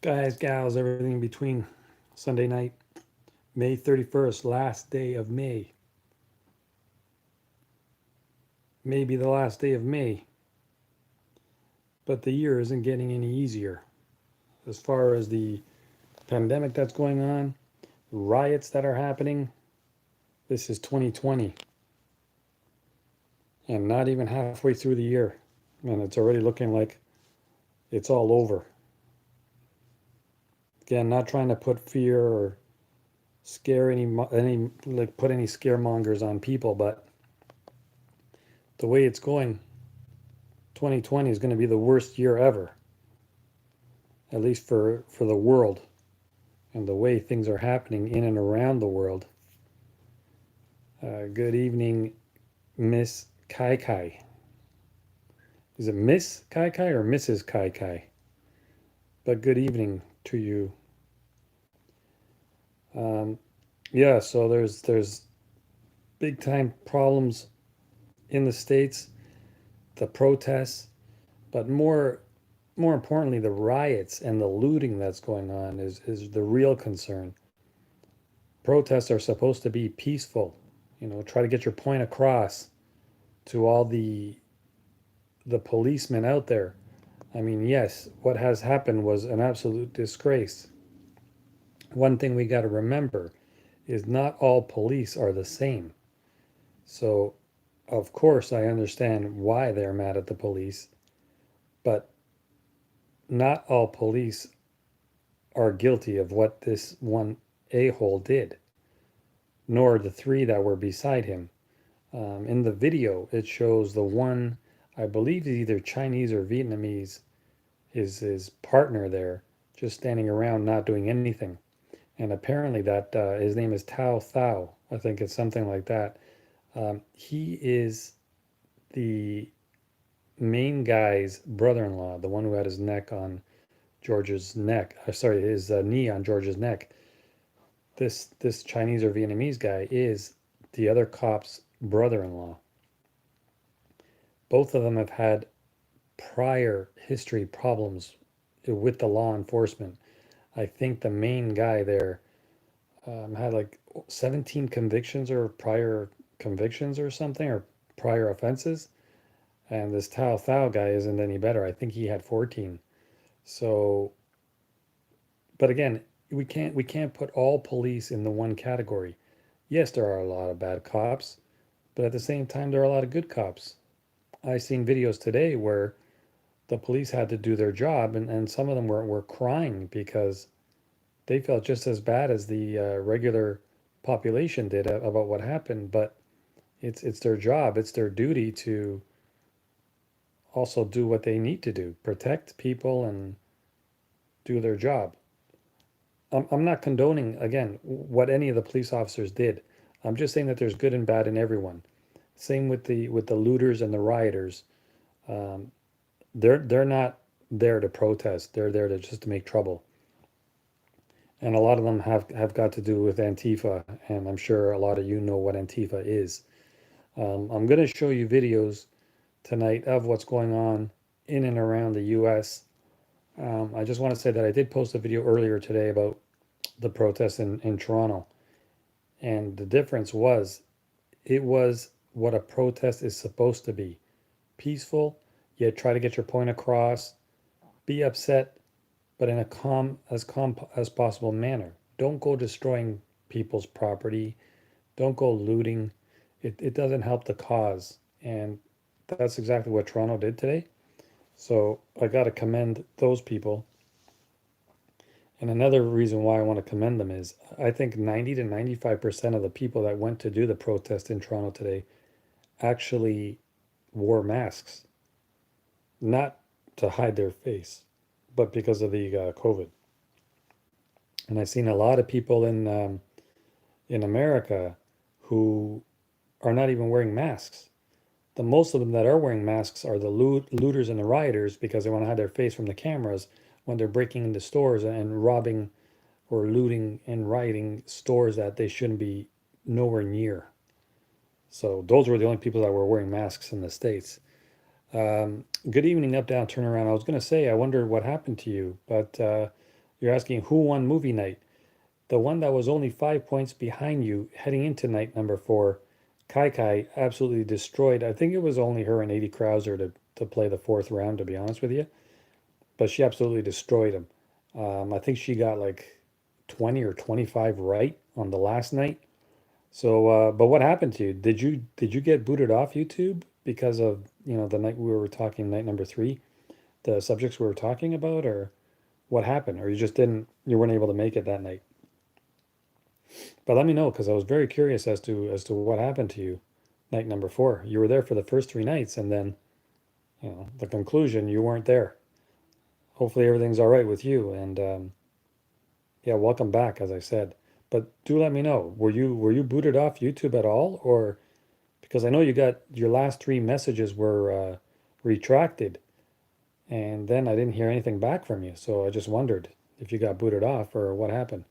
Guys, gals, everything in between. Sunday night, May 31st, last day of May. Maybe the last day of May, but the year isn't getting any easier. As far as the pandemic that's going on, riots that are happening, this is 2020 and not even halfway through the year. And it's already looking like it's all over. Again, not trying to put fear or scare any like put any scaremongers on people, but the way it's going, 2020 is going to be the worst year ever, at least for the world and the way things are happening in and around the world. Good evening, Miss Kai Kai. Is it Miss Kai Kai or Mrs. Kai Kai? But good evening to you. Um, yeah, so there's big time problems in the states, the protests, but more importantly, the riots and the looting that's going on is the real concern. Protests are supposed to be peaceful, try to get your point across to all the policemen out there. I mean, yes, what has happened was an absolute disgrace. One thing we got to remember is not all police are the same. So, of course, I understand why they're mad at the police, but not all police are guilty of what this one a-hole did, nor the three that were beside him. In the video, it shows the one, I believe he's either Chinese or Vietnamese, his partner there, just standing around not doing anything. And apparently that his name is Tao Thao. I think it's something like that. He is the main guy's brother-in-law, the one who had his neck on George's neck. Sorry, his knee on George's neck. This Chinese or Vietnamese guy is the other cop's brother-in-law. Both of them have had prior history problems with the law enforcement. I think the main guy there had like 17 convictions or prior convictions or something, or prior offenses. And this Tao Thao guy isn't any better. I think he had 14. So, but again, we can't put all police in the one category. Yes, there are a lot of bad cops, but at the same time, there are a lot of good cops. I seen videos today where the police had to do their job, and some of them were crying because they felt just as bad as the regular population did about what happened. But it's their job, it's their duty to also do what they need to do, protect people and do their job. I'm not condoning again what any of the police officers did. I'm just saying that there's good and bad in everyone. Same with the looters and the rioters. Um, they're not there to protest. They're there to just to make trouble. And a lot of them have got to do with Antifa, and I'm sure a lot of you know what Antifa is. I'm going to show you videos tonight of what's going on in and around the U.S. I just want to say that I did post a video earlier today about the protests in Toronto, and the difference was it was what a protest is supposed to be: peaceful, yet try to get your point across, be upset, but in a calm as possible manner. Don't go destroying people's property. Don't go looting. It doesn't help the cause. And that's exactly what Toronto did today. So I got to commend those people. And another reason why I want to commend them is I think 90 to 95% of the people that went to do the protest in Toronto today actually wore masks, not to hide their face, but because of the COVID. And I've seen a lot of people in America who are not even wearing masks. The most of them that are wearing masks are the looters and the rioters because they want to hide their face from the cameras when they're breaking into stores and robbing or looting and rioting stores that they shouldn't be nowhere near. So those were the only people that were wearing masks in the States. Good evening, up, down, turn around. I was going to say, I wonder what happened to you, but You're asking who won movie night. The one that was only 5 points behind you heading into night number four, Kai Kai absolutely destroyed. I think it was only her and 80 Krauser to play the fourth round, to be honest with you. But she absolutely destroyed him. I think she got like 20 or 25 right on the last night. So, but what happened to you? Did you get booted off YouTube because of, the night we were talking, night number three, the subjects we were talking about, or what happened? Or you weren't able to make it that night? But let me know because I was very curious as to what happened to you night number four. You were there for the first three nights, and then, the conclusion, you weren't there. Hopefully everything's all right with you, and yeah, welcome back, as I said. But do let me know. Were you booted off YouTube at all, or because I know you got your last three messages were retracted, and then I didn't hear anything back from you. So I just wondered if you got booted off or what happened.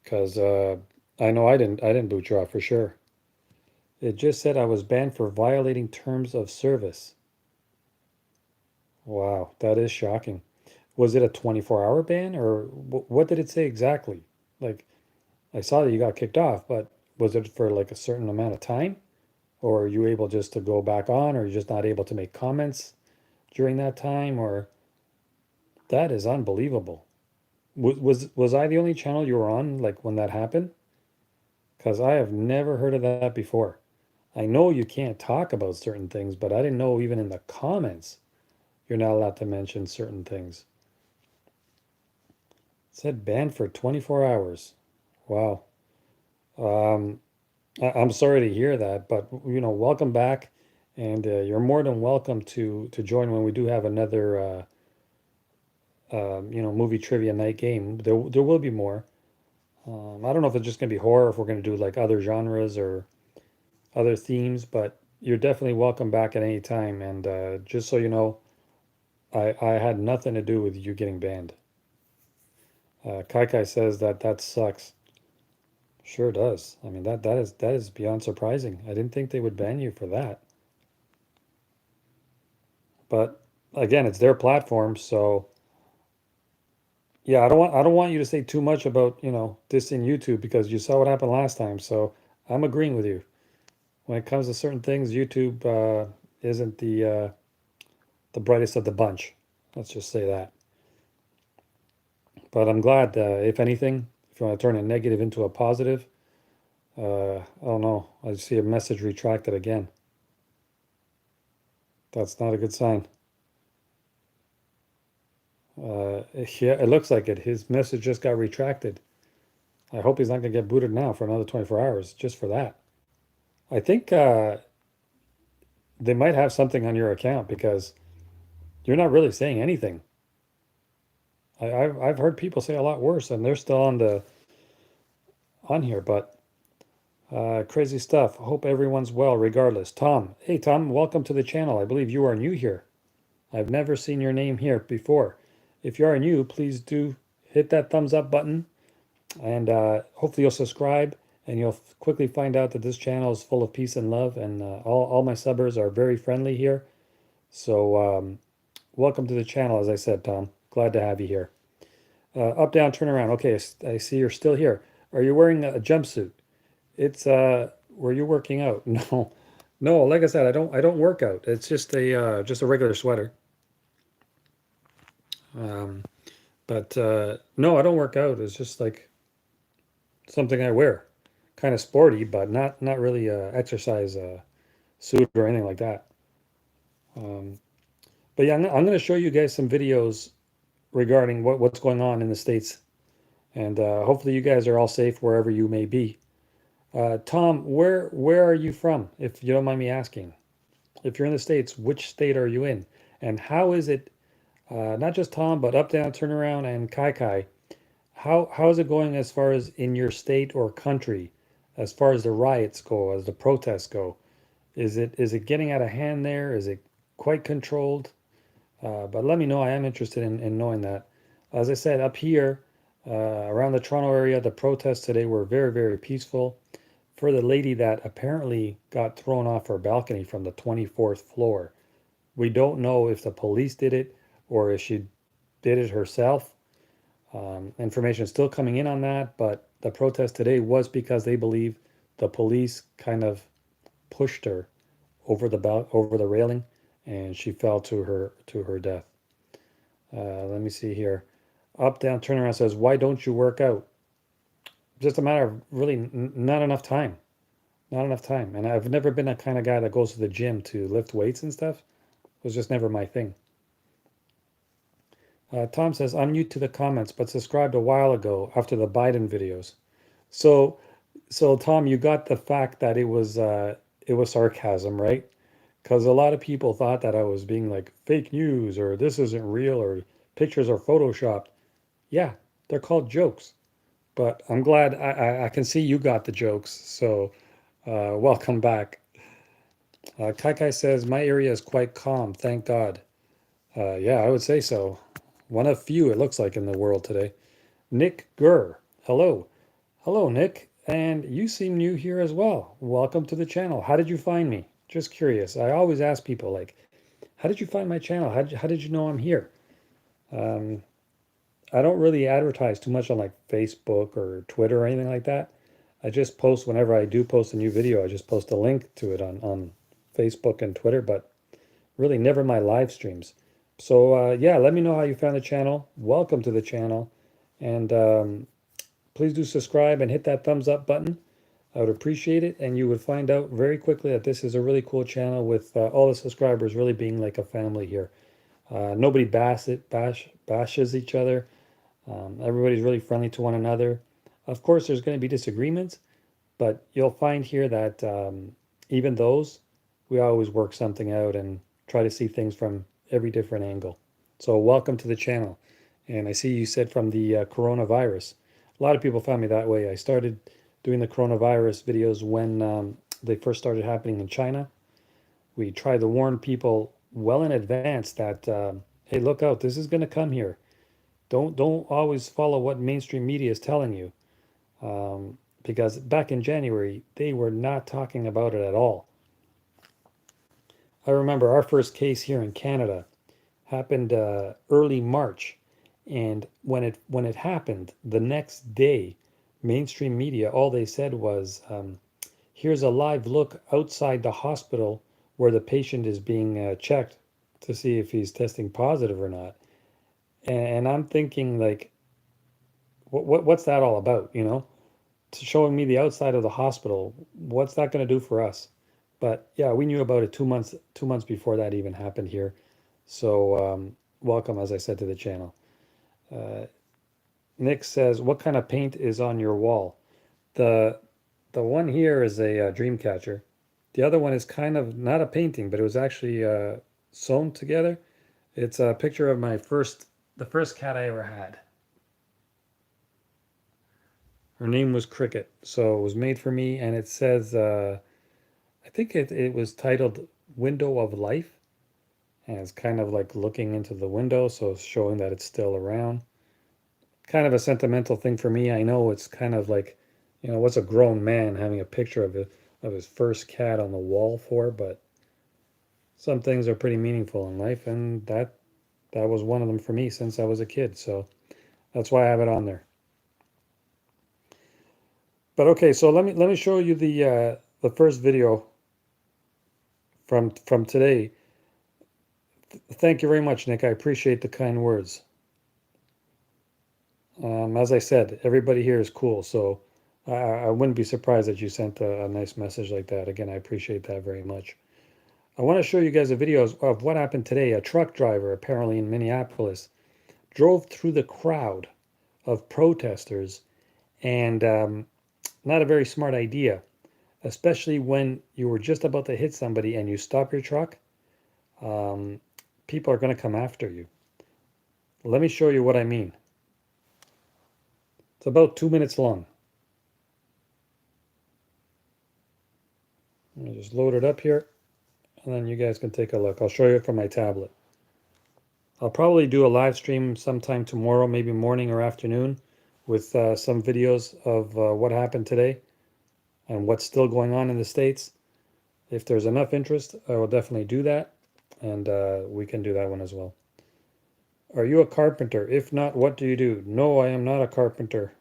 Because I know I didn't boot you off for sure. It just said I was banned for violating terms of service. Wow, that is shocking. Was it a 24-hour ban, or what did it say exactly? Like, I saw that you got kicked off, but was it for like a certain amount of time? Or are you able just to go back on, or you're just not able to make comments during that time? Or that is unbelievable. Was I the only channel you were on like when that happened? Because I have never heard of that before. I know you can't talk about certain things, but I didn't know even in the comments you're not allowed to mention certain things. It said banned for 24 hours. Wow. Um, I'm sorry to hear that, but welcome back, and you're more than welcome to join when we do have another movie trivia night game. There will be more. I don't know if it's just gonna be horror, if we're gonna do like other genres or other themes, but you're definitely welcome back at any time. And just so you know, I had nothing to do with you getting banned. Kai Kai says that sucks. Sure does. I mean that is beyond surprising. I didn't think they would ban you for that. But again, it's their platform, so yeah, I don't want you to say too much about, this in YouTube because you saw what happened last time. So I'm agreeing with you. When it comes to certain things, YouTube isn't the brightest of the bunch. Let's just say that. But I'm glad, if anything, if you want to turn a negative into a positive, oh no, I see a message retracted again. That's not a good sign. Yeah, it looks like it. His message just got retracted. I hope he's not going to get booted now for another 24 hours just for that. I think they might have something on your account because you're not really saying anything. I've heard people say a lot worse, and they're still on here. But crazy stuff. Hope everyone's well, regardless. Tom, hey Tom, welcome to the channel. I believe you are new here. I've never seen your name here before. If you are new, please do hit that thumbs up button, and hopefully you'll subscribe, and you'll quickly find out that this channel is full of peace and love, and all my subbers are very friendly here. So welcome to the channel, as I said, Tom. Glad to have you here. Up, down, turn around. Okay, I see you're still here. Are you wearing a jumpsuit? It's were you working out? No, no. Like I said, I don't work out. It's just a regular sweater. Um, but no, I don't work out. It's just like something I wear, kind of sporty, but not really a exercise suit or anything like that. Um, but yeah, I'm going to show you guys some videos regarding what's going on in the States, and hopefully you guys are all safe wherever you may be. Tom, where are you from, if you don't mind me asking? If you're in the States, which state are you in? And how is it, not just Tom, but Up, Down, Turnaround, and Kai Kai, how is it going as far as in your state or country, as far as the riots go, as the protests go? Is it getting out of hand there? Is it quite controlled? But let me know. I am interested in knowing that. As I said, up here, around the Toronto area, the protests today were very, very peaceful. For the lady that apparently got thrown off her balcony from the 24th floor, we don't know if the police did it or if she did it herself. Information is still coming in on that, but the protest today was because they believe the police kind of pushed her over the railing, and she fell to her death. Let me see here. Up down turnaround says, "Why don't you work out?" Just a matter of really not enough time. Not enough time. And I've never been that kind of guy that goes to the gym to lift weights and stuff. It was just never my thing. Tom says, "I'm new to the comments, but subscribed a while ago after the Biden videos." So, so Tom, you got the fact that it was sarcasm, right? Because a lot of people thought that I was being like fake news or this isn't real or pictures are photoshopped. Yeah, they're called jokes. But I'm glad I can see you got the jokes. So welcome back. Kai Kai says, "My area is quite calm, thank God." Yeah, I would say so. One of few, it looks like, in the world today. Nick Gurr, hello. Hello, Nick. And you seem new here as well. Welcome to the channel. How did you find me? Just curious. I always ask people, like, how did you find my channel? How did you know I'm here? Um, I don't really advertise too much on like Facebook or Twitter or anything like that. I just post whenever I do post a new video, I just post a link to it on Facebook and Twitter, but really never my live streams. So yeah, let me know how you found the channel. Welcome to the channel. And please do subscribe and hit that thumbs up button. I would appreciate it. And you would find out very quickly that this is a really cool channel with all the subscribers really being like a family here. Nobody bashes each other. Everybody's really friendly to one another. Of course, there's going to be disagreements, but you'll find here that even those, we always work something out and try to see things from every different angle. So welcome to the channel. And I see you said from the coronavirus. A lot of people found me that way. I started doing the coronavirus videos when they first started happening in China. We tried to warn people well in advance that, hey, look out, this is going to come here. Don't always follow what mainstream media is telling you, because back in January they were not talking about it at all. I remember our first case here in Canada happened early March, and when it happened the next day, mainstream media, all they said was, "Here's a live look outside the hospital where the patient is being checked to see if he's testing positive or not." And I'm thinking like, what's that all about? Showing me the outside of the hospital. What's that going to do for us? But yeah, we knew about it 2 months before that even happened here. So welcome, as I said, to the channel. Uh, Nick says, "What kind of paint is on your wall?" The the one here is a dream catcher. The other one is kind of not a painting, but it was actually sewn together. It's a picture of the first cat I ever had. Her name was Cricket, so it was made for me, and it says, I think it was titled Window of Life, and it's kind of like looking into the window, so it's showing that it's still around. Kind of a sentimental thing for me. I know it's kind of like, what's a grown man having a picture of his first cat on the wall for, but some things are pretty meaningful in life, and that was one of them for me since I was a kid, so that's why I have it on there. But okay, so let me show you the first video from today. Thank you very much, Nick. I appreciate the kind words. As I said, everybody here is cool, so I wouldn't be surprised that you sent a nice message like that. Again, I appreciate that very much. I want to show you guys a video of what happened today. A truck driver, apparently in Minneapolis, drove through the crowd of protesters, and not a very smart idea, especially when you were just about to hit somebody and you stop your truck. People are going to come after you. Let me show you what I mean. It's about 2 minutes long. Let me just load it up here, and then you guys can take a look. I'll show you it from my tablet. I'll probably do a live stream sometime tomorrow, maybe morning or afternoon, with some videos of what happened today and what's still going on in the States. If there's enough interest, I will definitely do that, and we can do that one as well. Are you a carpenter? If not, what do you do? No, I am not a carpenter.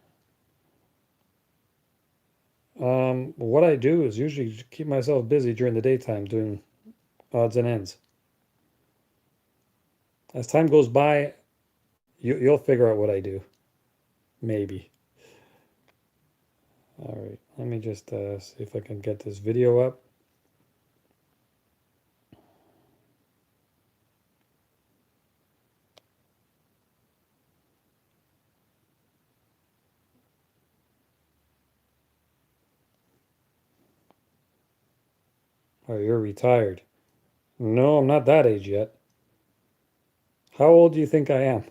What I do is usually keep myself busy during the daytime doing odds and ends. As time goes by, you'll figure out what I do. Maybe. All right, let me just see if I can get this video up. Oh, you're retired. No, I'm not that age yet. How old do you think I am?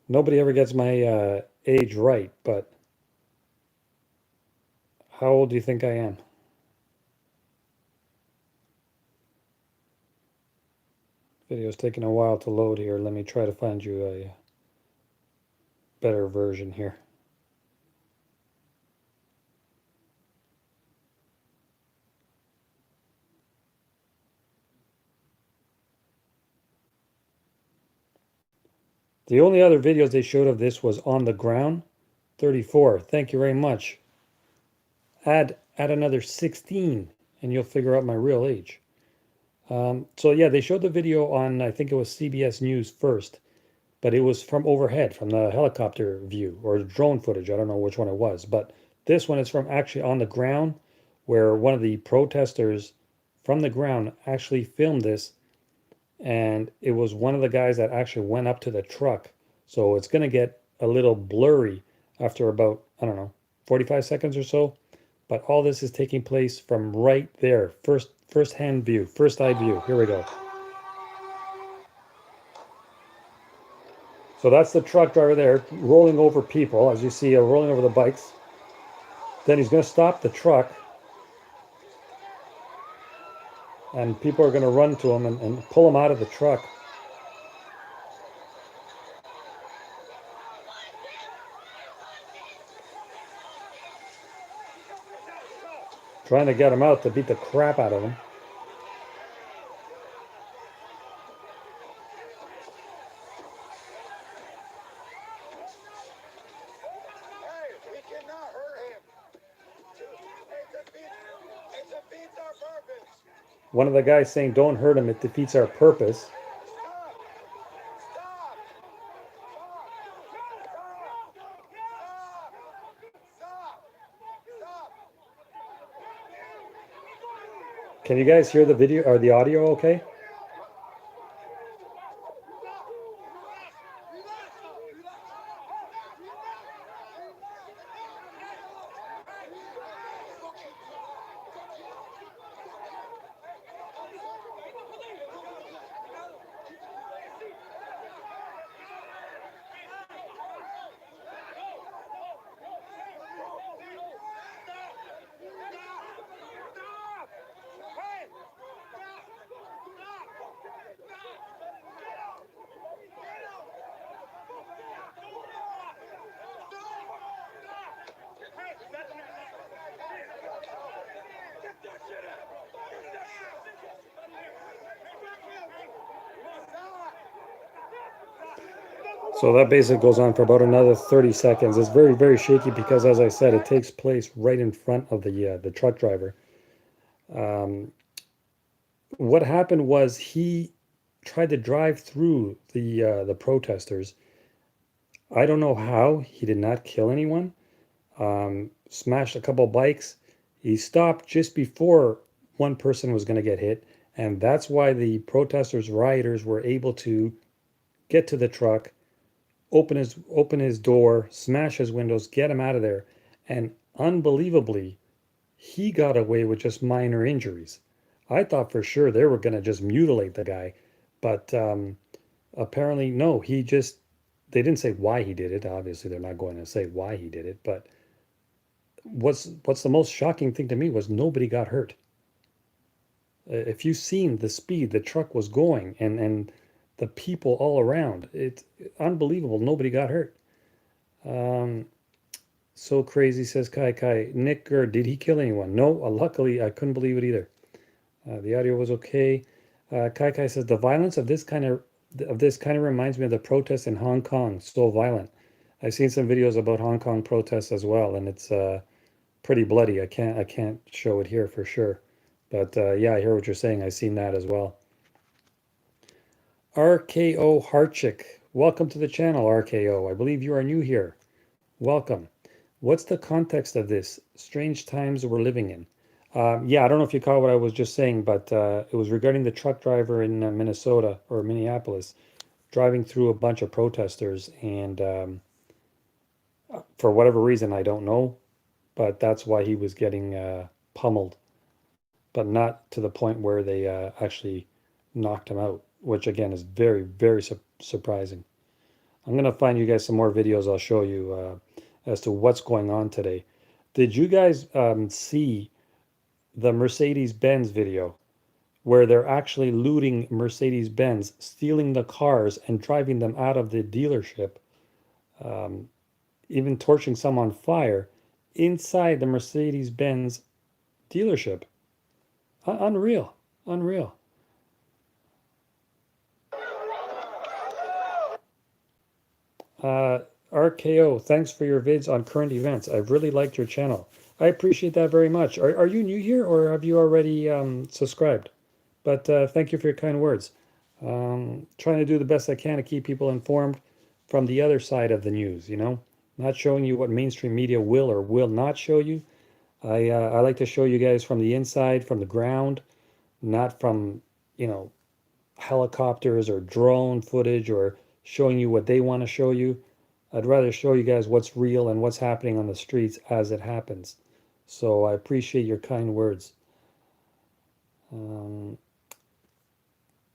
Nobody ever gets my age right, but how old do you think I am? Video's taking a while to load here. Let me try to find you a better version here. The only other videos they showed of this was on the ground. 34. Thank you very much. Add another 16 and you'll figure out my real age. So yeah, they showed the video on, I think it was CBS News first, but it was from overhead, from the helicopter view or drone footage. I don't know which one it was, but this one is from actually on the ground, where one of the protesters from the ground actually filmed this, and it was one of the guys that actually went up to the truck. So it's going to get a little blurry after about, I don't know, 45 seconds or so. But all this is taking place from right there, first hand view, first eye view. Here we go. So that's the truck driver there rolling over people, as you see, rolling over the bikes. Then he's going to stop the truck, and people are going to run to him and pull him out of the truck. Trying to get him out to beat the crap out of him. One of the guys saying, "Don't hurt him, it defeats our purpose." Can you guys hear the video or the audio okay? So that basically goes on for about another 30 seconds. It's very, very shaky because, as I said, it takes place right in front of the truck driver. What happened was he tried to drive through the protesters. I don't know how he did not kill anyone. Smashed a couple bikes. He stopped just before one person was going to get hit, and that's why the protesters, rioters, were able to get to the truck, open his door, smash his windows, get him out of there, and unbelievably, he got away with just minor injuries. I thought for sure they were going to just mutilate the guy, but apparently no. They didn't say why he did it. Obviously, they're not going to say why he did it, but what's the most shocking thing to me was nobody got hurt. If you've seen the speed the truck was going and the people all around, it's unbelievable. Nobody got hurt. So crazy, says Kai Kai. Nick Gerd, did he kill anyone? No, luckily I couldn't believe it either. The audio was okay. Kai Kai says the violence of this kind of of this kind of reminds me of the protests in Hong Kong, so violent. I've seen some videos about Hong Kong protests as well, and it's pretty bloody. I can't show it here for sure, but yeah, I hear what you're saying. I've seen that as well. RKO Harchick, welcome to the channel, RKO. I believe you are new here. Welcome. What's the context of this? Strange times we're living in. Yeah, I don't know if you caught what I was just saying, but it was regarding the truck driver in Minnesota or Minneapolis driving through a bunch of protesters, and for whatever reason, I don't know, but that's why he was getting pummeled, but not to the point where they actually knocked him out, which again is very, very surprising. I'm going to find you guys some more videos I'll show you as to what's going on today. Did you guys see the Mercedes-Benz video where they're actually looting Mercedes-Benz, stealing the cars and driving them out of the dealership, even torching some on fire inside the Mercedes-Benz dealership? Unreal, unreal. RKO, thanks for your vids on current events. I've really liked your channel. I appreciate that very much. Are you new here or have you already subscribed? But thank you for your kind words. Trying to do the best I can to keep people informed from the other side of the news, you know? Not showing you what mainstream media will or will not show you. I like to show you guys from the inside, from the ground, not from, you know, helicopters or drone footage or showing you what they want to show you. I'd rather show you guys what's real and what's happening on the streets as it happens. So I appreciate your kind words.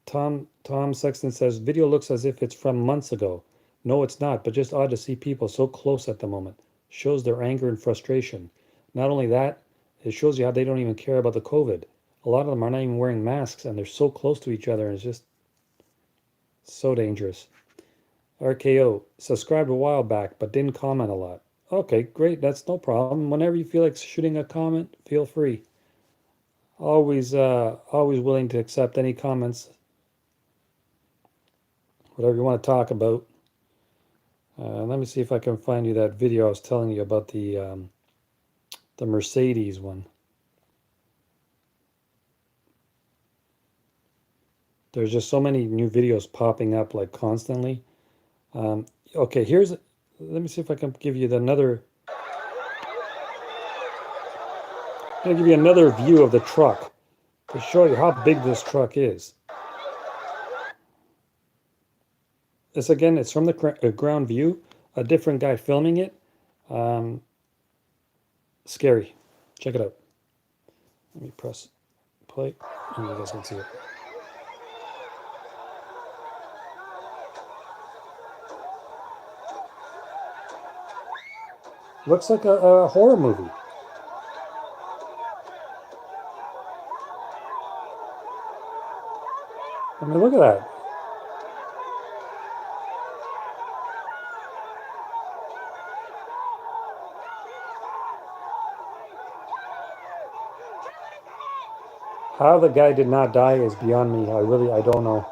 Tom Sexton says, video looks as if it's from months ago. No, it's not, but just odd to see people so close at the moment. Shows their anger and frustration. Not only that, it shows you how they don't even care about the COVID. A lot of them are not even wearing masks and they're so close to each other and it's just so dangerous. RKO, subscribed a while back, but didn't comment a lot. Okay, great, that's no problem. Whenever you feel like shooting a comment, feel free. Always willing to accept any comments, whatever you want to talk about. Let me see if I can find you that video I was telling you about the Mercedes one. There's just so many new videos popping up like constantly. Okay, let me see if I can give you another. I'm going to give you another view of the truck to show you how big this truck is. This again, it's from the ground view, a different guy filming it. Scary. Check it out. Let me press play and you guys can see it. Looks like a horror movie. I mean, look at that. How the guy did not die is beyond me. I don't know.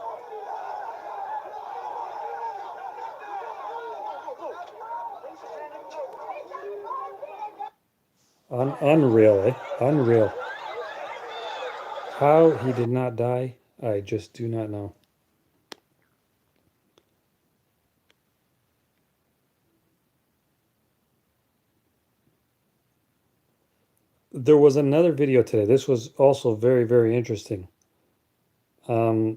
Unreal, eh? Unreal. How he did not die, I just do not know. There was another video today. This was also very, very interesting. Okay,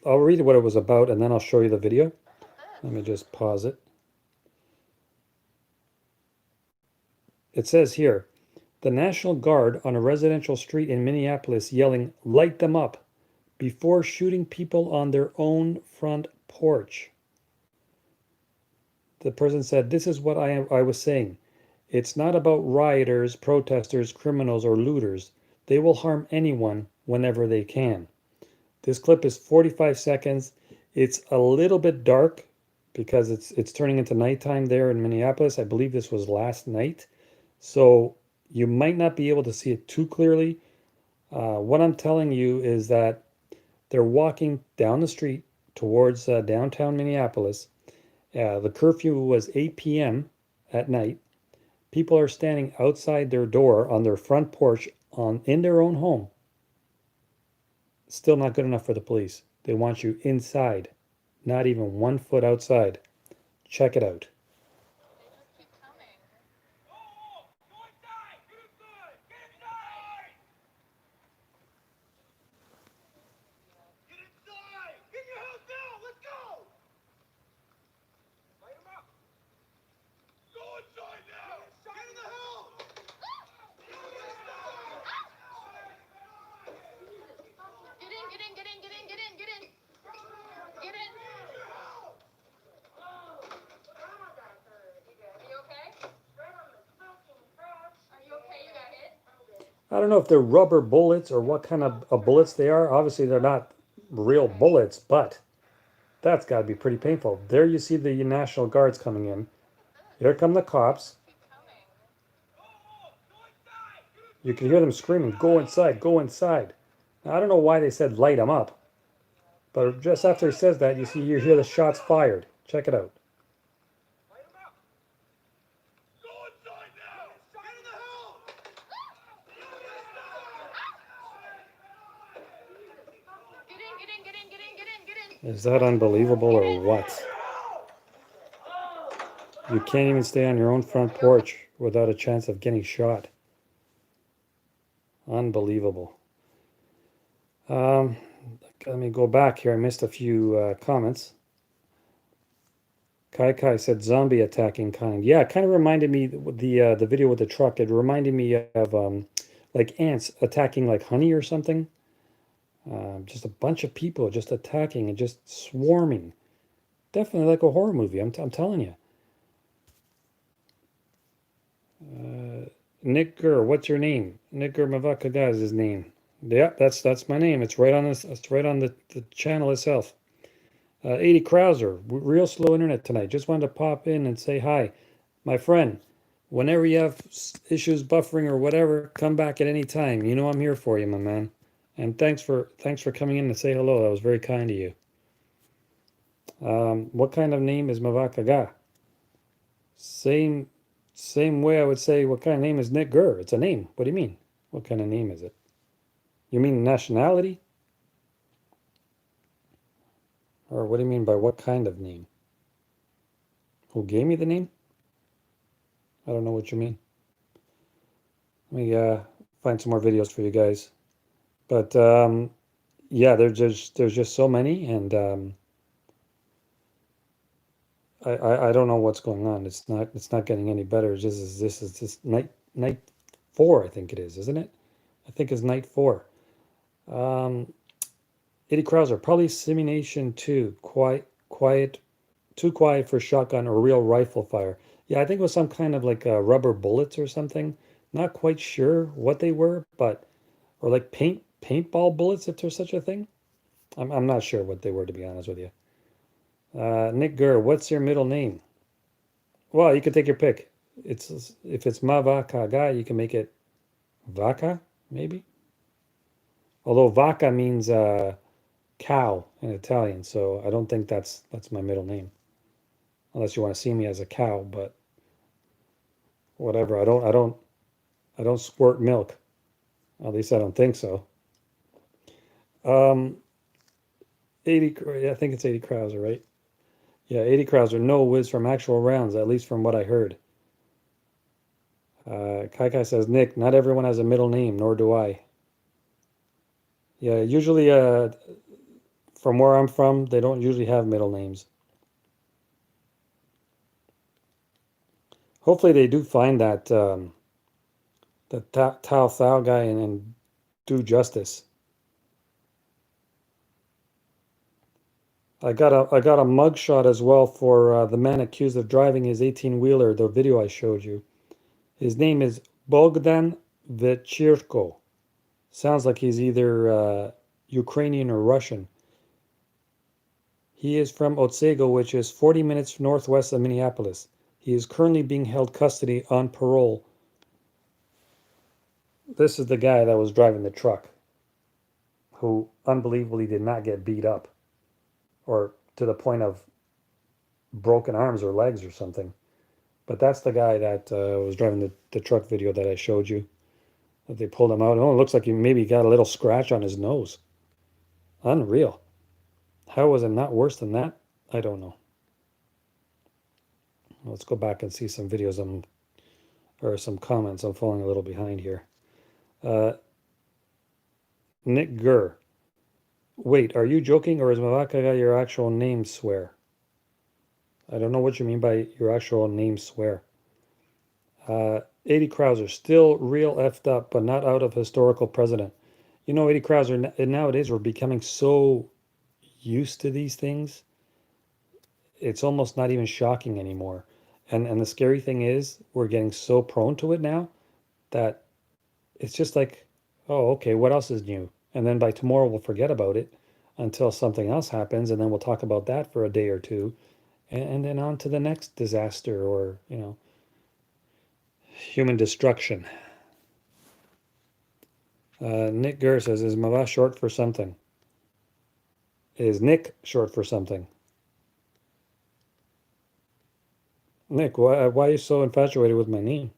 I'll read what it was about and then I'll show you the video. Let me just pause it. It says here, the National Guard on a residential street in Minneapolis yelling, "Light them up," before shooting people on their own front porch. The person said, "This is what I was saying. It's not about rioters, protesters, criminals, or looters. They will harm anyone whenever they can." This clip is 45 seconds. It's a little bit dark because it's turning into nighttime there in Minneapolis. I believe this was last night. So you might not be able to see it too clearly. What I'm telling you is that They're walking down the street towards downtown Minneapolis. The curfew was 8 p.m. at night. People are standing outside their door on their front porch in their own home. Still not good enough for the police. They want you inside, not even 1 foot outside. Check it out. I don't know if they're rubber bullets or what kind of bullets they are. Obviously, they're not real bullets, but that's got to be pretty painful. There you see the National Guards coming in. Here come the cops. You can hear them screaming, "Go inside, go inside." Now, I don't know why they said light them up, but just after he says that, you hear the shots fired. Check it out. Is that unbelievable or what? You can't even stay on your own front porch without a chance of getting shot. Unbelievable. Let me go back here. I missed a few comments. Kai said zombie attacking kind. Yeah, it kind of reminded me the video with the truck. It reminded me of like ants attacking like honey or something. Just a bunch of people just attacking and just swarming. Definitely like a horror movie. I'm telling you. Nick Gurr, what's your name? Nick Gurr Mavakaga is his name. Yeah, that's my name. It's right on this. It's right on the channel itself. 80 Krauser, real slow internet tonight. Just wanted to pop in and say hi, my friend. Whenever you have issues buffering or whatever, come back at any time. You know I'm here for you, my man. And thanks for coming in to say hello. That was very kind of you. What kind of name is Mavakaga? Same way I would say, what kind of name is Nick Gurr? It's a name. What do you mean? What kind of name is it? You mean nationality? Or what do you mean by what kind of name? Who gave me the name? I don't know what you mean. Let me find some more videos for you guys. But yeah, there's just so many, and I don't know what's going on. It's not getting any better. This is night 4, I think it is, isn't it? I think it's night 4. Eddie Krauser, probably Simulation 2, too quiet for shotgun or real rifle fire. Yeah, I think it was some kind of like rubber bullets or something. Not quite sure what they were, but or like paintball bullets, if there's such a thing. I'm not sure what they were, to be honest with you. Nick Gurr, what's your middle name? Well, you can take your pick. If it's Mavakaga, you can make it Vaca, maybe. Although Vaca means cow in Italian, so I don't think that's my middle name. Unless you want to see me as a cow, but whatever. I don't squirt milk. At least I don't think so. 80, I think it's 80 Krauser, right? Yeah, 80 Krauser, no whiz from actual rounds, at least from what I heard. Kai says, Nick, not everyone has a middle name, nor do I. Yeah, usually from where I'm from, they don't usually have middle names. Hopefully they do find that the Tao Thao guy and do justice. I got a mugshot as well for the man accused of driving his 18-wheeler, the video I showed you. His name is Bogdan Vechirko. Sounds like he's either Ukrainian or Russian. He is from Otsego, which is 40 minutes northwest of Minneapolis. He is currently being held custody on parole. This is the guy that was driving the truck. who unbelievably did not get beat up or to the point of broken arms or legs or something. But that's the guy that was driving the truck video that I showed you. That they pulled him out. Oh, it looks like he maybe got a little scratch on his nose. Unreal. How was it not worse than that? I don't know. Let's go back and see some videos or some comments. I'm falling a little behind here. Uh, Nick Gurr. Wait, are you joking or is Mavakaga your actual name swear? I don't know what you mean by your actual name swear. 80 Krauser, still real effed up, but not out of historical precedent. 80 Krauser, nowadays we're becoming so used to these things. It's almost not even shocking anymore. And the scary thing is we're getting so prone to it now that it's just like, oh, okay, what else is new? And then by tomorrow we'll forget about it until something else happens, and then we'll talk about that for a day or two, and then on to the next disaster or, human destruction. Nick Gurr says, is Mava short for something? Is Nick short for something? Nick, why are you so infatuated with my name?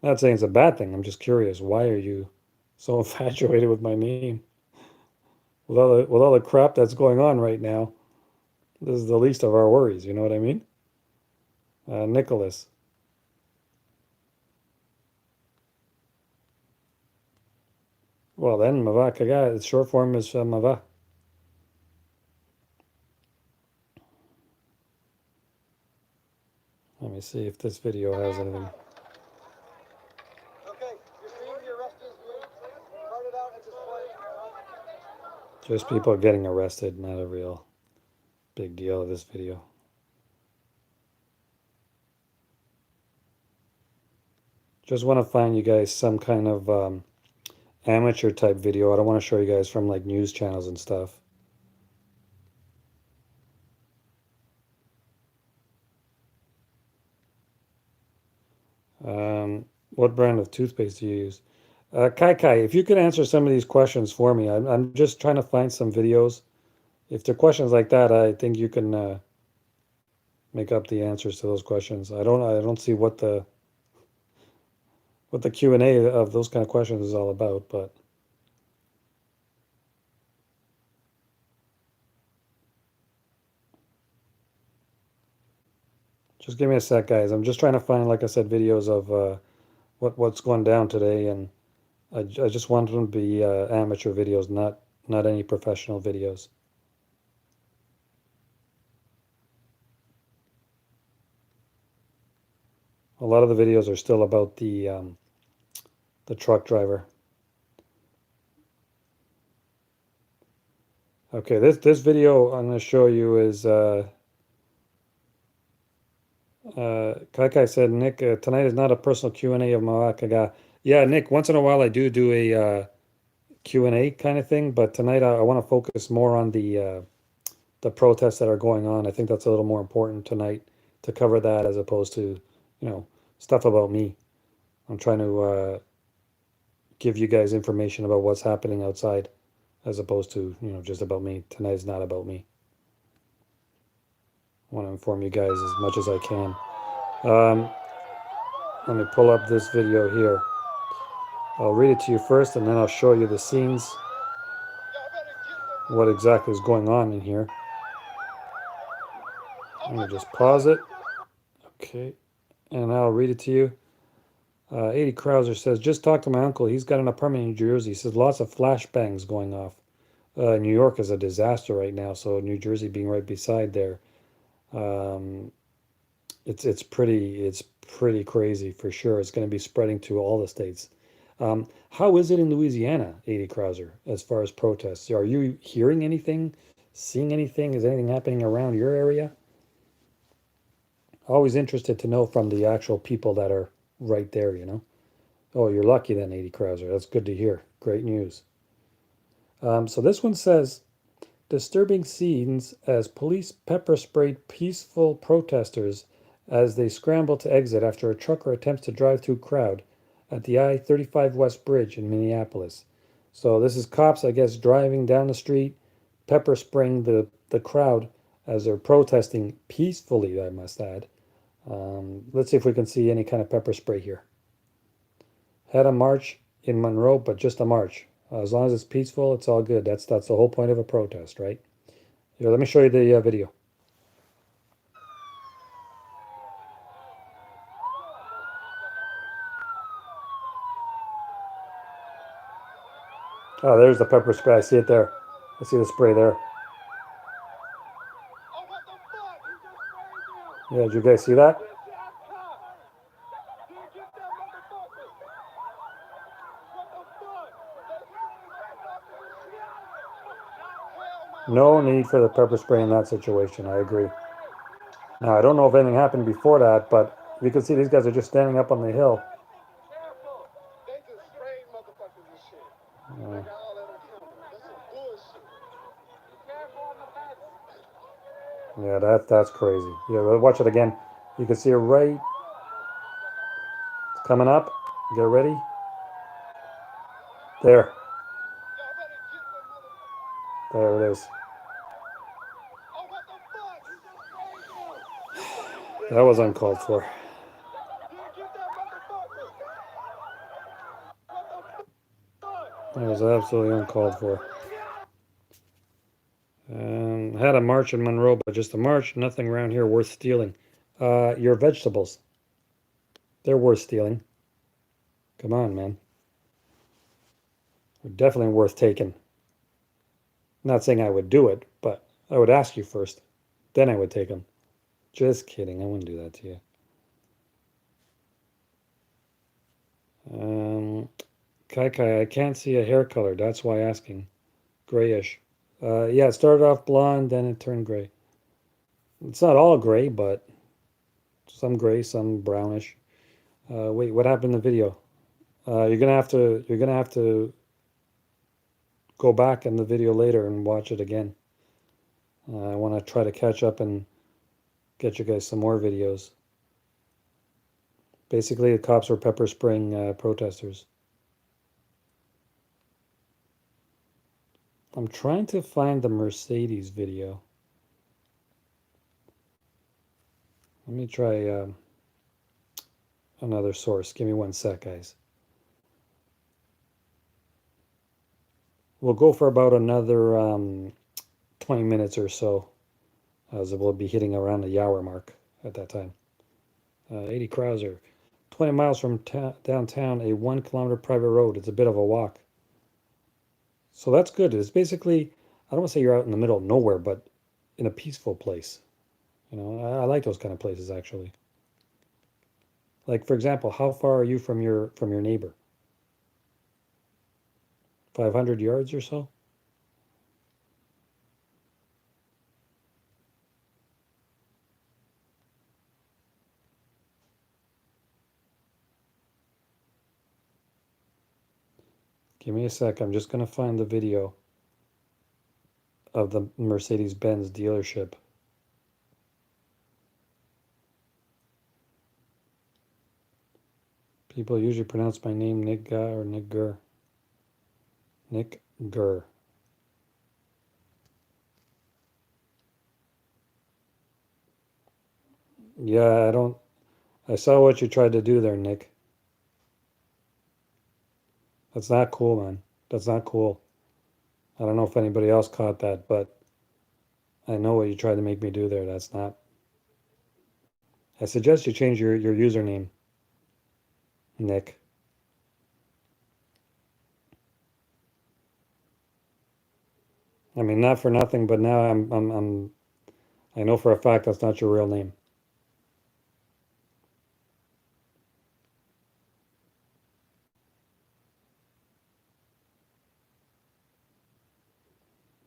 Not saying it's a bad thing. I'm just curious. Why are you so infatuated with my name? With all the crap that's going on right now, this is the least of our worries. You know what I mean? Nicholas. Well, then, Mava Kaga, its short form is Mava. Let me see if this video has anything. Okay, you're seeing the arrestees being carted out at this point. Just people getting arrested, not a real big deal of this video. Just want to find you guys some kind of amateur type video. I don't want to show you guys from like news channels and stuff. What brand of toothpaste do you use? Kai Kai, if you could answer some of these questions for me, I'm just trying to find some videos. If they're questions like that, I think you can make up the answers to those questions. I don't see what the Q&A of those kind of questions is all about, but just give me a sec, guys. I'm just trying to find, like I said, videos of what's going down today, and I just want them to be amateur videos, not any professional videos. A lot of the videos are still about the truck driver. Okay, this video I'm going to show you is like I said, Nick, tonight is not a personal Q&A of Mawakaga. Yeah, Nick, once in a while I do a Q&A kind of thing, but tonight I want to focus more on the protests that are going on. I think that's a little more important tonight to cover that as opposed to, stuff about me. I'm trying to give you guys information about what's happening outside as opposed to, just about me. Tonight's not about me. I want to inform you guys as much as I can. Let me pull up this video here. I'll read it to you first, and then I'll show you the scenes, what exactly is going on in here. Let me just pause it. Okay, and I'll read it to you. 80 Krauser says, just talked to my uncle. He's got an apartment in New Jersey. He says lots of flashbangs going off. New York is a disaster right now, so New Jersey being right beside there. It's pretty crazy for sure. It's going to be spreading to all the states. How is it in Louisiana, 80 Krauser, as far as protests? Are you hearing anything, seeing anything? Is anything happening around your area? Always interested to know from the actual people that are right there, Oh, you're lucky then, 80 Krauser. That's good to hear. Great news. So this one says, disturbing scenes as police pepper sprayed peaceful protesters as they scramble to exit after a trucker attempts to drive through crowd at the I-35 West Bridge in Minneapolis. So this is cops, I guess, driving down the street, pepper spraying the crowd as they're protesting peacefully, I must add. Let's see if we can see any kind of pepper spray here. Had a march in Monroe, but just a march. As long as it's peaceful, it's all good. That's the whole point of a protest, right? Here, let me show you the video. Oh, there's the pepper spray. I see it there. I see the spray there. Yeah, did you guys see that? No need for the pepper spray in that situation. I agree. Now, I don't know if anything happened before that, but you can see these guys are just standing up on the hill. Yeah, that's crazy. Yeah, watch it again. You can see it right. It's coming up. Get ready. There. There it is. That was uncalled for. That was absolutely uncalled for. Had a march in Monroe, but just a march. Nothing around here worth stealing. Your vegetables. They're worth stealing. Come on, man. They're definitely worth taking. Not saying I would do it, but I would ask you first. Then I would take them. Just kidding. I wouldn't do that to you. Kai, I can't see a hair color. That's why asking. Grayish. Yeah, it started off blonde, then it turned gray. It's not all gray, but some gray, some brownish. Wait, what happened in the video? You're gonna have to go back in the video later and watch it again. I want to try to catch up and get you guys some more videos. Basically, the cops were pepper spraying protesters. I'm trying to find the Mercedes video. Let me try another source. Give me 1 sec, guys. We'll go for about another 20 minutes or so, as we'll be hitting around the hour mark at that time. 80 Krauser. 20 miles from downtown, a 1 kilometer private road. It's a bit of a walk. So that's good. It's basically, I don't want to say you're out in the middle of nowhere, but in a peaceful place. You know, I like those kind of places actually. Like for example, how far are you from your neighbor? 500 yards or so? Give me a sec. I'm just going to find the video of the Mercedes-Benz dealership. People usually pronounce my name Nigga or Nigger. Nick Gurr. Yeah, I saw what you tried to do there, Nick. That's not cool, man. That's not cool. I don't know if anybody else caught that, but I know what you tried to make me do there. That's not. I suggest you change your username, Nick. I mean, not for nothing, but now I know for a fact that's not your real name.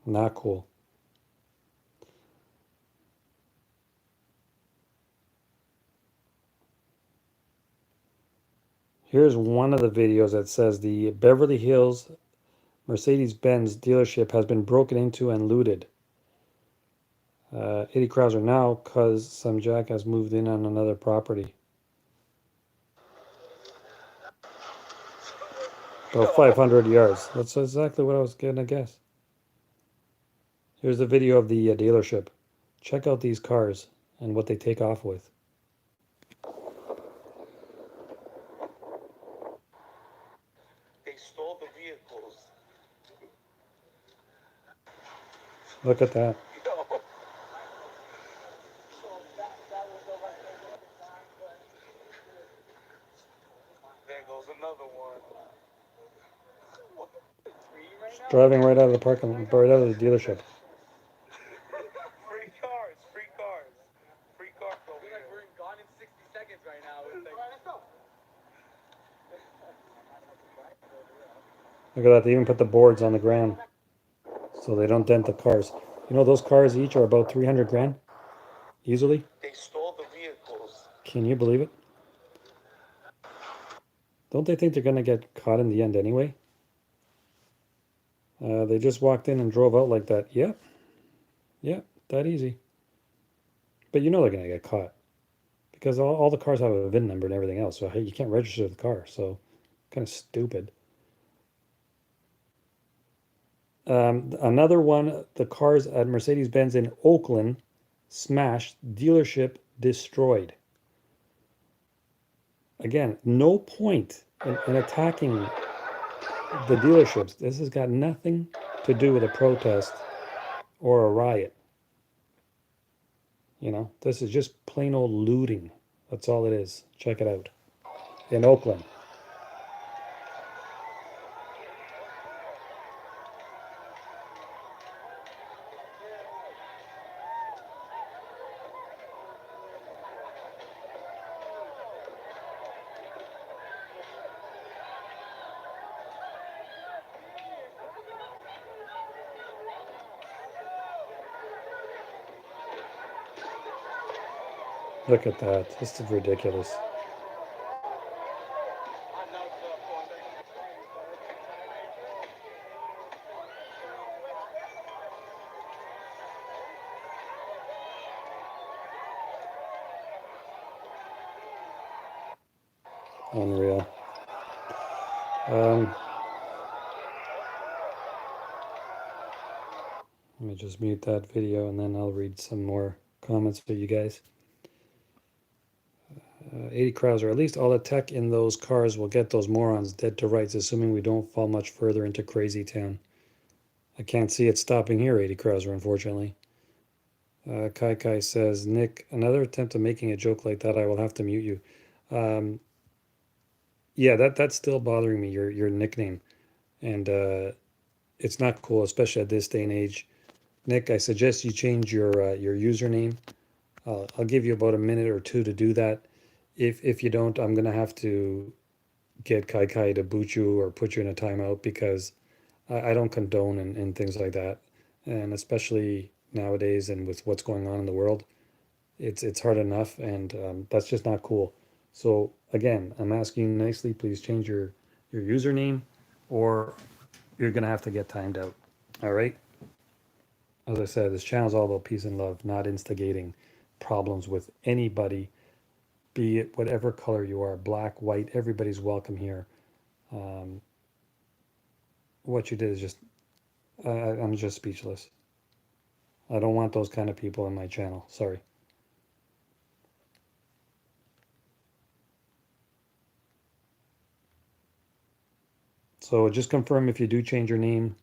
Not cool. Here's one of the videos that says the Beverly Hills Mercedes-Benz dealership has been broken into and looted. 80 Krauser now because some jackass moved in on another property. Or 500 yards. That's exactly what I was gonna guess. Here's the video of the dealership. Check out these cars and what they take off with. They stole the vehicles. Look at that. Yo. There goes another one. Driving right out of the parking lot, right out of the dealership. Free cars, free cars. Free cars over here. We're gone in 60 seconds right now. Let's go. Look at that. They even put the boards on the ground so they don't dent the cars. You know, those cars each are about 300 grand easily. They stole the vehicles. Can you believe it? Don't they think they're going to get caught in the end anyway? They just walked in and drove out like that. Yep. Yep. That easy. But you know they're going to get caught because all the cars have a VIN number and everything else. So hey, you can't register the car. So kind of stupid. Another one, the cars at Mercedes-Benz in Oakland smashed, dealership destroyed. Again, no point in attacking the dealerships. This has got nothing to do with a protest or a riot. You know, this is just plain old looting. That's all it is. Check it out. In Oakland. Look at that. This is ridiculous. Unreal. Let me just mute that video and then I'll read some more comments for you guys. 80 Krauser, at least all the tech in those cars will get those morons dead to rights, assuming we don't fall much further into crazy town. I can't see it stopping here, 80 Krauser, unfortunately. Kai Kai says, Nick, another attempt at making a joke like that, I will have to mute you. Yeah, that's still bothering me, your nickname. And it's not cool, especially at this day and age. Nick, I suggest you change your username. I'll give you about a minute or two to do that. If you don't, I'm gonna have to get Kai Kai to boot you or put you in a timeout because I don't condone and things like that. And especially nowadays and with what's going on in the world, it's hard enough, and that's just not cool. So again, I'm asking you nicely, please change your username, or you're gonna have to get timed out. All right. As I said, this channel is all about peace and love, not instigating problems with anybody, be it whatever color you are, black, white, everybody's welcome here. What you did is just, I'm just speechless. I don't want those kind of people on my channel. Sorry. So just confirm if you do change your name.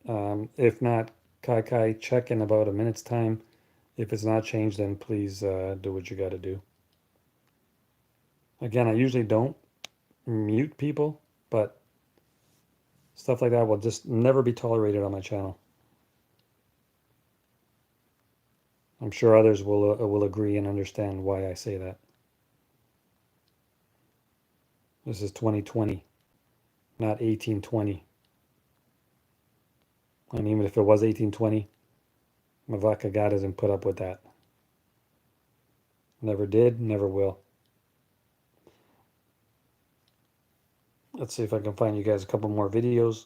If not, Kai Kai, check in about a minute's time. If it's not changed, then please do what you got to do. Again, I usually don't mute people, but stuff like that will just never be tolerated on my channel. I'm sure others will agree and understand why I say that. This is 2020, not 1820. And even if it was 1820, Mavaka God doesn't put up with that. Never did, never will. Let's see if I can find you guys a couple more videos,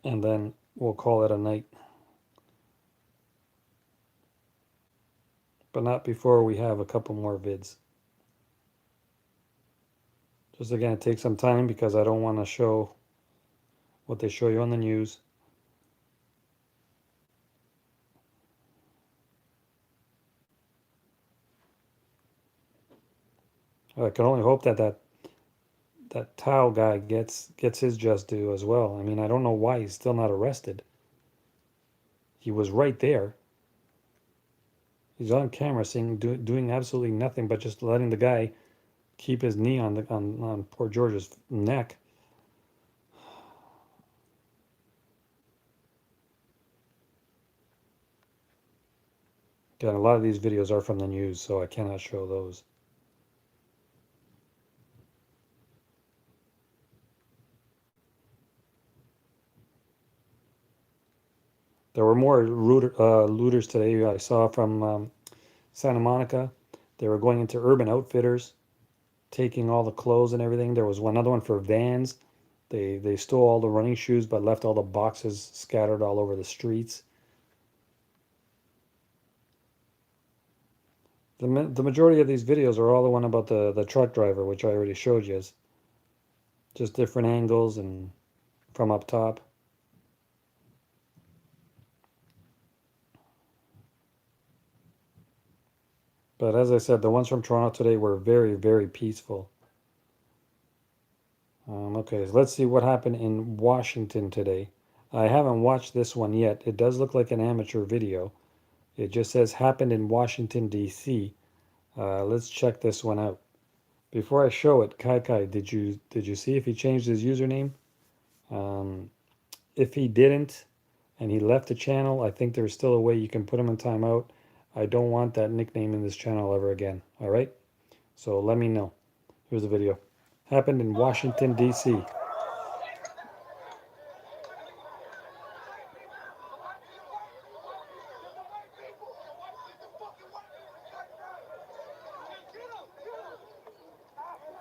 and then we'll call it a night. But not before we have a couple more vids. Just again, it takes some time because I don't want to show what they show you on the news. I can only hope that that Tao guy gets his just due as well. I mean, I don't know why he's still not arrested. He was right there. He's on camera saying doing absolutely nothing but just letting the guy keep his knee on on poor George's neck. Again, a lot of these videos are from the news, so I cannot show those. There were more looters today I saw from Santa Monica. They were going into Urban Outfitters, taking all the clothes and everything. There was another one for Vans. They stole all the running shoes but left all the boxes scattered all over the streets. The majority of these videos are all the one about the truck driver, which I already showed you. Just different angles and from up top. But as I said, the ones from Toronto today were very, very peaceful. Okay, so let's see what happened in Washington today. I haven't watched this one yet. It does look like an amateur video. It just says happened in Washington, D.C. Let's check this one out. Before I show it, Kai, did you see if he changed his username? If he didn't, and he left the channel, I think there's still a way you can put him in timeout. I don't want that nickname in this channel ever again. All right? So let me know. Here's the video. Happened in Washington, D.C.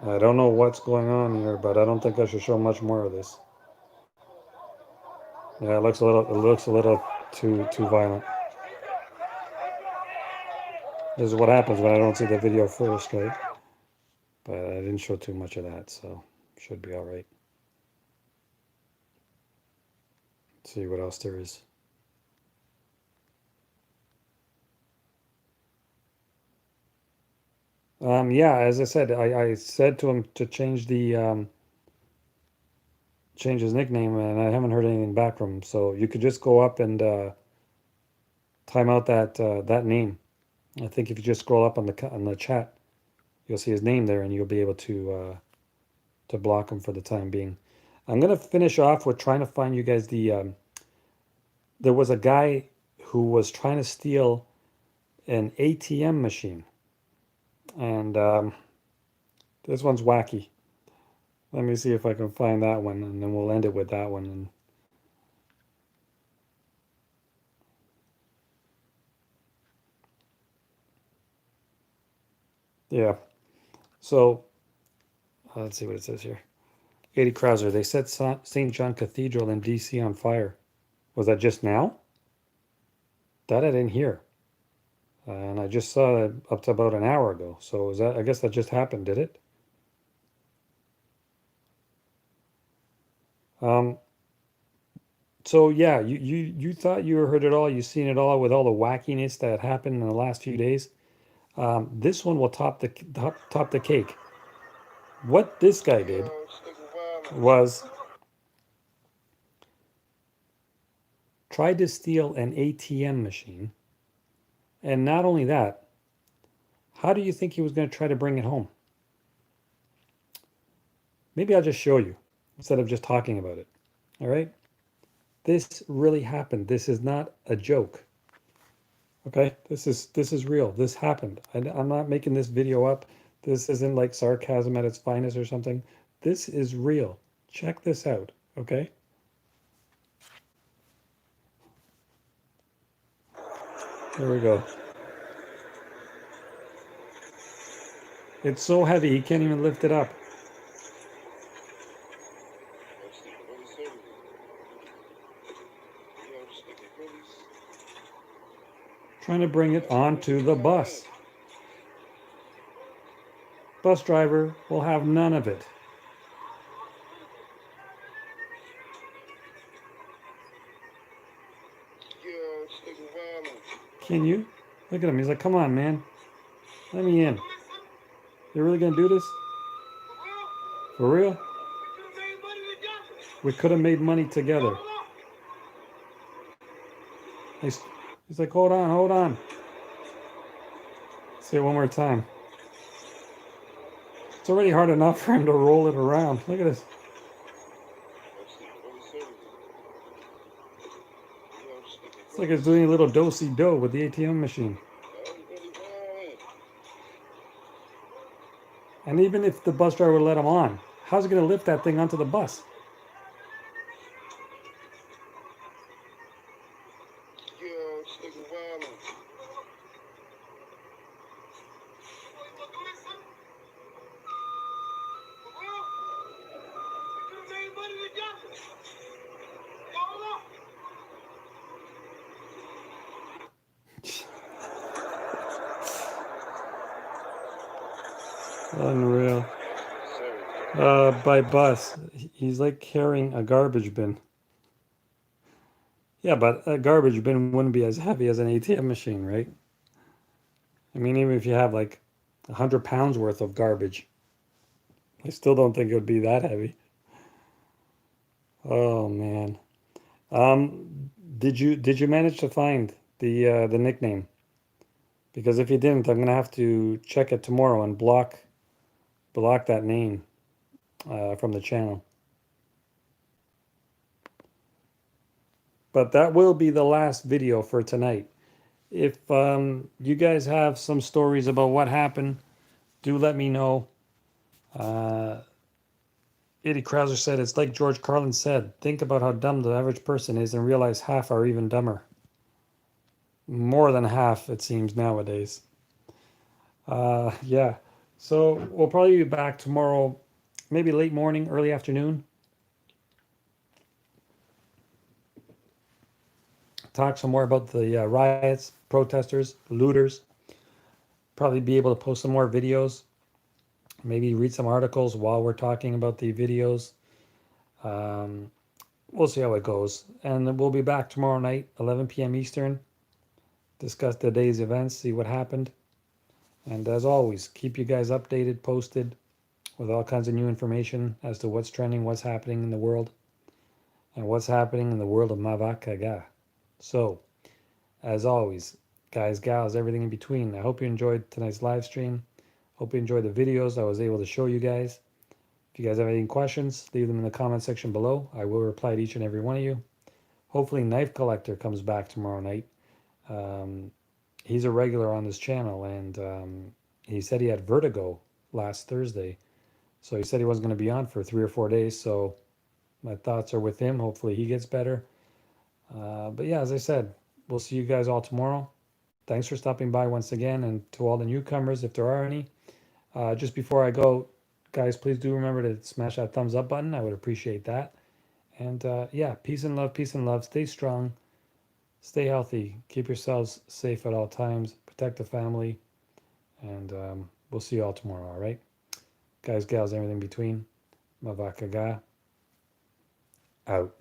I don't know what's going on here, but I don't think I should show much more of this. Yeah, it looks a little too violent. This is what happens when I don't see the video first, right? But I didn't show too much of that, so should be all right. Let's see what else there is. Yeah, as I said, I said to him to change change his nickname, and I haven't heard anything back from him. So you could just go up and time out that name. I think if you just scroll up on the chat, you'll see his name there, and you'll be able to block him for the time being. I'm gonna finish off with trying to find you guys the. There was a guy who was trying to steal an ATM machine, and this one's wacky. Let me see if I can find that one, and then we'll end it with that one. And yeah, so let's see what it says here. 80 Krauser, they set St. John Cathedral in D.C. on fire. Was that just now? That I didn't hear. And I just saw it up to about an hour ago. So is that? I guess that just happened, did it? So yeah, you thought you heard it all, you've seen it all with all the wackiness that happened in the last few days. This one will top the cake. What this guy did was tried to steal an ATM machine, and not only that, how do you think he was going to try to bring it home? Maybe I'll just show you instead of just talking about it. All right? This really happened. This is not a joke. Okay? This is real. This happened. I'm not making this video up. This isn't like sarcasm at its finest or something. This is real. Check this out. Okay? Here we go. It's so heavy he can't even lift it up. Trying to bring it onto the bus. Bus driver will have none of it. Can you? Look at him. He's like, come on, man. Let me in. You're really going to do this? For real? We could have made money together. He's like, hold on, hold on. Say it one more time. It's already hard enough for him to roll it around. Look at this. It's like it's doing a little do-si-do with the ATM machine. And even if the bus driver would let him on, how's he going to lift that thing onto the bus? Unreal. By bus. He's like carrying a garbage bin. Yeah, but a garbage bin wouldn't be as heavy as an ATM machine, right? I mean, even if you have like 100 pounds worth of garbage, I still don't think it would be that heavy. Oh man. Did you manage to find the nickname? Because if you didn't, I'm gonna have to check it tomorrow and block that name from the channel. But that will be the last video for tonight. If you guys have some stories about what happened, do let me know. Eddie Krauser said, it's like George Carlin said, think about how dumb the average person is and realize half are even dumber. More than half, it seems, nowadays. Yeah. So we'll probably be back tomorrow, maybe late morning, early afternoon. Talk some more about the riots, protesters, looters. Probably be able to post some more videos. Maybe read some articles while we're talking about the videos. We'll see how it goes. And then we'll be back tomorrow night, 11 p.m. Eastern. Discuss the day's events, see what happened. And as always, keep you guys updated, posted with all kinds of new information as to what's trending, what's happening in the world, and what's happening in the world of Mavakaga. So, as always, guys, gals, everything in between, I hope you enjoyed tonight's live stream. Hope you enjoyed the videos I was able to show you guys. If you guys have any questions, leave them in the comment section below. I will reply to each and every one of you. Hopefully Knife Collector comes back tomorrow night. He's a regular on this channel, and he said he had vertigo last Thursday. So he said he wasn't going to be on for 3 or 4 days. So my thoughts are with him. Hopefully he gets better. But yeah, as I said, we'll see you guys all tomorrow. Thanks for stopping by once again. And to all the newcomers, if there are any, just before I go, guys, please do remember to smash that thumbs up button. I would appreciate that. And yeah, peace and love, peace and love. Stay strong. Stay healthy. Keep yourselves safe at all times. Protect the family. And we'll see you all tomorrow, all right? Guys, gals, everything between. Mavakaga. Out.